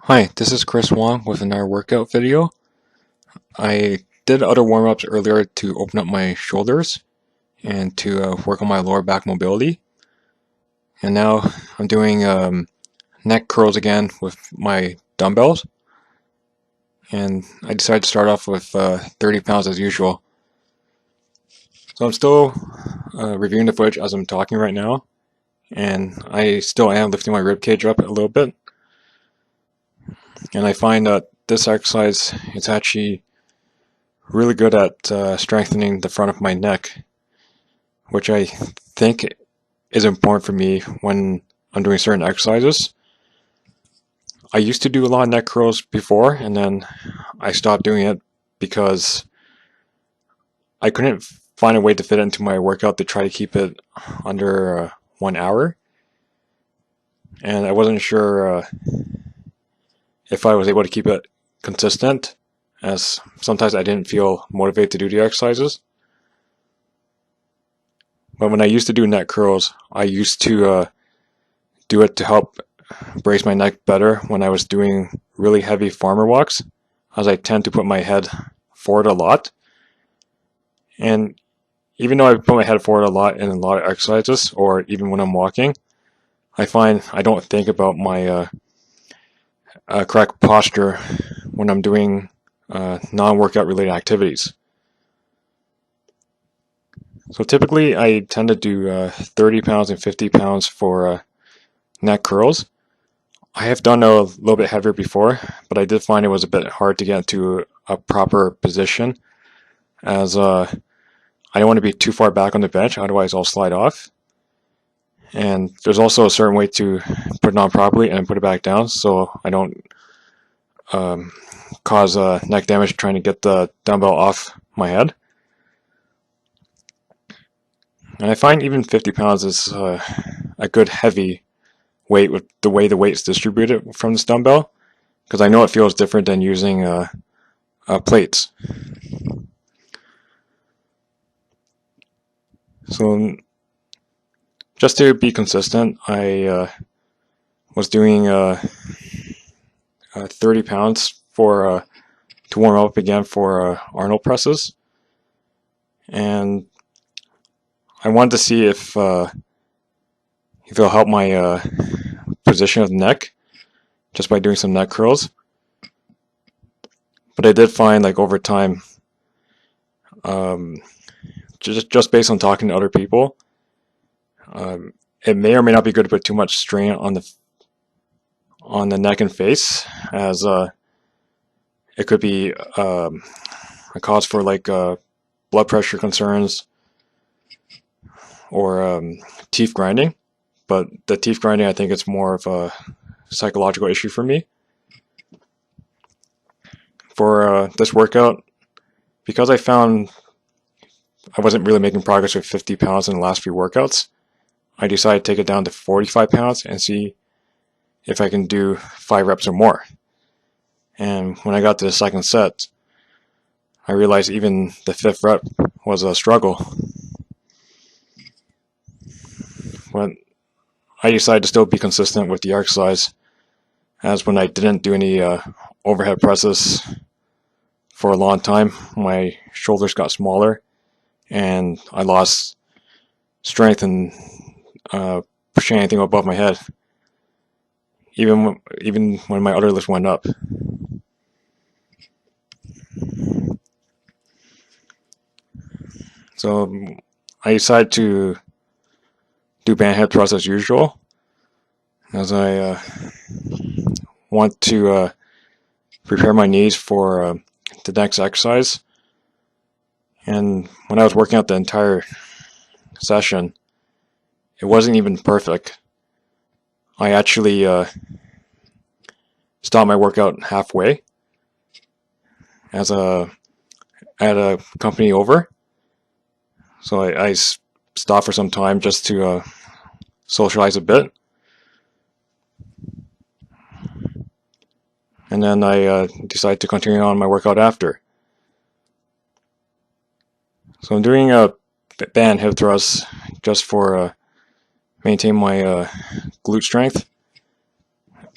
Hi, this is Chris Wong with another workout video. I did other warm-ups earlier to open up my shoulders and to work on my lower back mobility. And now I'm doing neck curls again with my dumbbells. And I decided to start off with 30 pounds as usual. So I'm still reviewing the footage as I'm talking right now. And I still am lifting my rib cage up a little bit. And I find that this exercise is actually really good at strengthening the front of my neck, which I think is important for me when I'm doing certain exercises. I used to do a lot of neck curls before, and then I stopped doing it because I couldn't find a way to fit it into my workout to try to keep it under 1 hour. And I wasn't sure if I was able to keep it consistent, as sometimes I didn't feel motivated to do the exercises. But when I used to do neck curls, I used to do it to help brace my neck better when I was doing really heavy farmer walks, as I tend to put my head forward a lot. And even though I put my head forward a lot in a lot of exercises, or even when I'm walking, I find I don't think about my correct posture when I'm doing non-workout related activities. So typically I tend to do 30 pounds and 50 pounds for neck curls. I have done a little bit heavier before, but I did find it was a bit hard to get into a proper position, as I don't want to be too far back on the bench, otherwise I'll slide off. And there's also a certain way to put it on properly and put it back down, so I don't cause neck damage trying to get the dumbbell off my head. And I find even 50 pounds is a good heavy weight with the way the weight's distributed from this dumbbell, because I know it feels different than using plates. So just to be consistent, I was doing 30 pounds for to warm up again for Arnold presses, and I wanted to see if it'll help my position of the neck just by doing some neck curls. But I did find, like, over time, just based on talking to other people, it may or may not be good to put too much strain on the neck and face, as it could be a cause for blood pressure concerns or teeth grinding. But the teeth grinding, I think it's more of a psychological issue for me. For this workout, because I found I wasn't really making progress with 50 pounds in the last few workouts, I decided to take it down to 45 pounds and see if I can do 5 reps or more. And when I got to the second set, I realized even the 5th rep was a struggle. But I decided to still be consistent with the exercise, as when I didn't do any overhead presses for a long time, my shoulders got smaller and I lost strength in pushing anything above my head, even when my other lift went up. So I decided to do band head thrusts as usual, as I want to prepare my knees for the next exercise. And when I was working out the entire session, it wasn't even perfect. I actually stopped my workout halfway, as I had a company over, so I stopped for some time just to socialize a bit. And then I decided to continue on my workout after. So I'm doing a band hip thrust just for maintain my glute strength,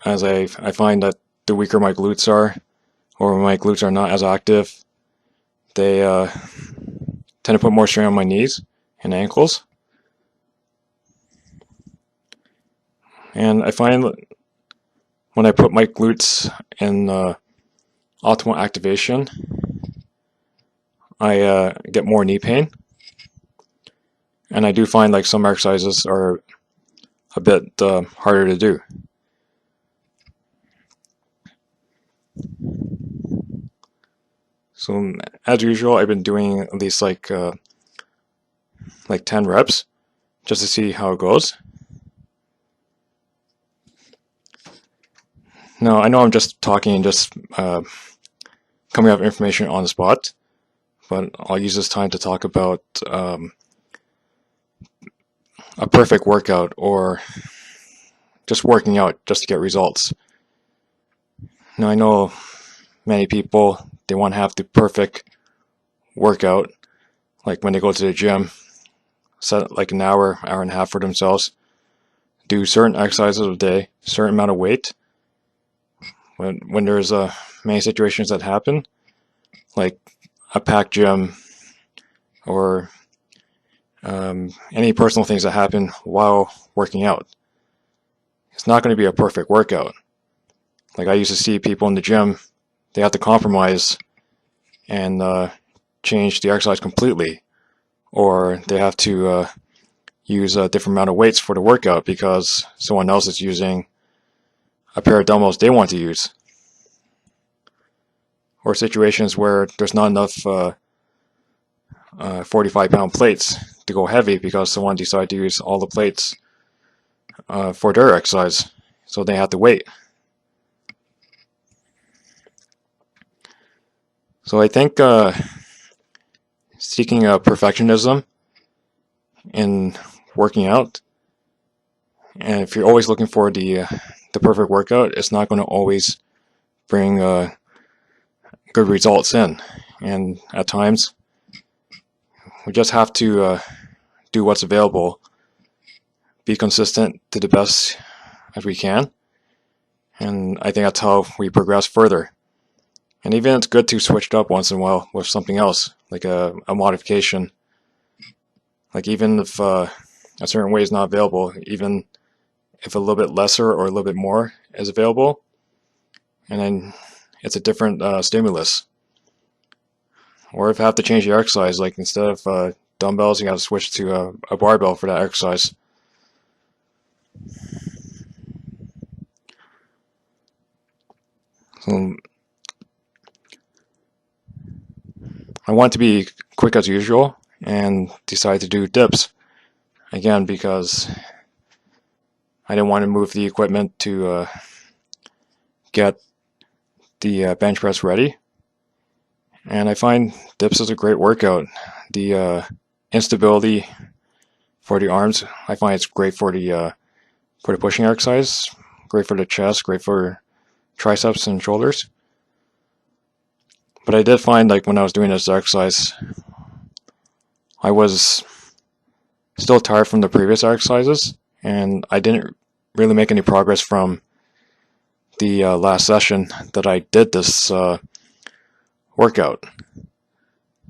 as I find that the weaker my glutes are, or when my glutes are not as active, they tend to put more strain on my knees and ankles. And I find when I put my glutes in optimal activation, I get more knee pain. And I do find like some exercises are a bit harder to do. So as usual, I've been doing at least like 10 reps just to see how it goes. Now, I know I'm just talking and just coming up with information on the spot, but I'll use this time to talk about a perfect workout or just working out just to get results. Now, I know many people, they want to have the perfect workout, like when they go to the gym, set like an hour and a half for themselves, do certain exercises a day, certain amount of weight. When there's many situations that happen, like a packed gym or any personal things that happen while working out, it's not going to be a perfect workout. Like I used to see people in the gym, they have to compromise and change the exercise completely, or they have to use a different amount of weights for the workout because someone else is using a pair of dumbbells they want to use. Or situations where there's not enough 45-pound plates to go heavy because someone decided to use all the plates for their exercise, so they have to wait. So I think seeking perfectionism in working out, and if you're always looking for the perfect workout, it's not going to always bring good results in. And at times, we just have to do what's available, be consistent to the best as we can, and I think that's how we progress further. And even it's good to switch it up once in a while with something else, like a modification. Like even if a certain way is not available, even if a little bit lesser or a little bit more is available, and then it's a different stimulus. Or if I have to change the exercise, like instead of dumbbells, you have to switch to a barbell for that exercise. So I want to be quick as usual and decided to do dips again because I didn't want to move the equipment to get the bench press ready. And I find dips is a great workout. The instability for the arms, I find it's great for the pushing exercise, great for the chest, great for triceps and shoulders. But I did find like when I was doing this exercise, I was still tired from the previous exercises, and I didn't really make any progress from the last session that I did this workout.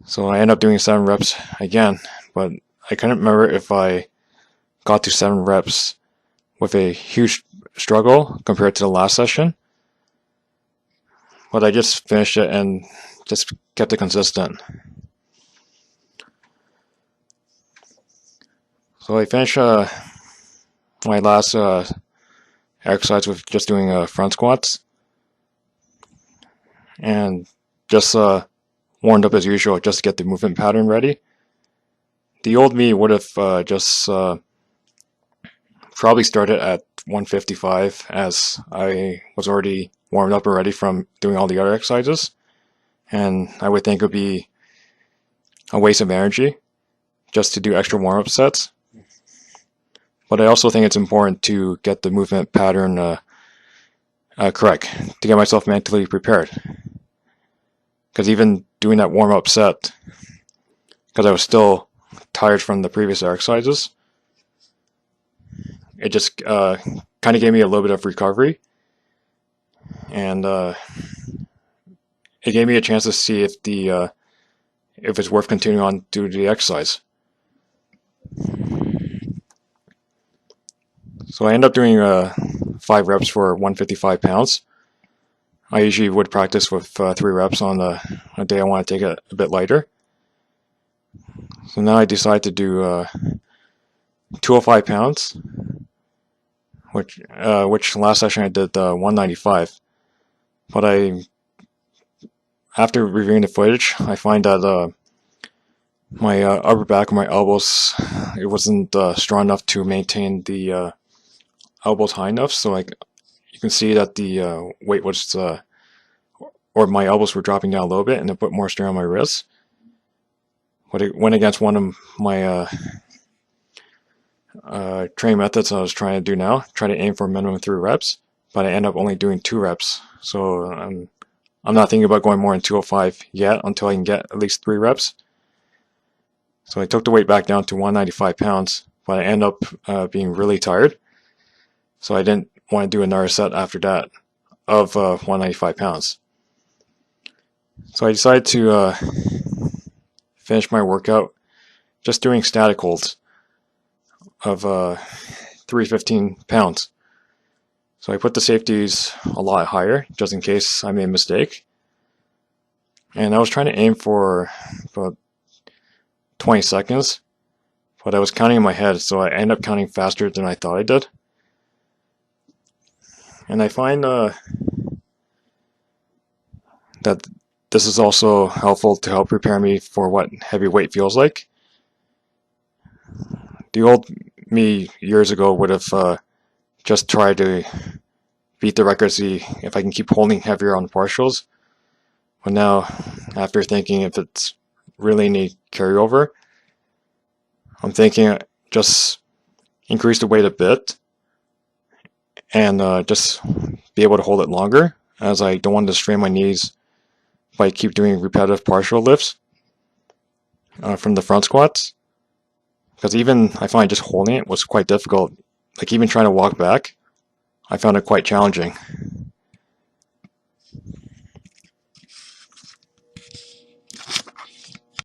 So I ended up doing 7 reps again, but I couldn't remember if I got to 7 reps with a huge struggle compared to the last session. But I just finished it and just kept it consistent. So I finished my last exercise with just doing front squats, and just warmed up as usual just to get the movement pattern ready. The old me would have just probably started at 155 as I was already warmed up already from doing all the other exercises, and I would think it would be a waste of energy just to do extra warm-up sets. But I also think it's important to get the movement pattern correct, to get myself mentally prepared. Because even doing that warm-up set, because I was still tired from the previous exercises, it just kind of gave me a little bit of recovery. and it gave me a chance to see if it's worth continuing on due to the exercise. So I ended up doing 5 reps for 155 pounds. I usually would practice with 3 reps on a day I want to take it a bit lighter. So now I decided to do 205 pounds, which last session I did 195. But after reviewing the footage, I find that my upper back and my elbows, it wasn't strong enough to maintain the elbows high enough. So you can see that the weight was, or my elbows were dropping down a little bit, and it put more strain on my wrists. But it went against one of my training methods I was trying to do now, try to aim for a minimum 3 reps, but I end up only doing 2 reps. So I'm not thinking about going more than 205 yet until I can get at least 3 reps. So I took the weight back down to 195 pounds, but I end up being really tired. So I didn't want to do another set after that of 195 pounds. So I decided to finish my workout just doing static holds of 315 pounds. So I put the safeties a lot higher just in case I made a mistake. And I was trying to aim for about 20 seconds, but I was counting in my head, so I ended up counting faster than I thought I did. And I find that this is also helpful to help prepare me for what heavy weight feels like. The old me years ago would have just tried to beat the record, see if I can keep holding heavier on partials. But now, after thinking if it's really any carryover, I'm thinking just increase the weight a bit and just be able to hold it longer, as I don't want to strain my knees by keep doing repetitive partial lifts from the front squats. Because even I find just holding it was quite difficult. Like even trying to walk back, I found it quite challenging.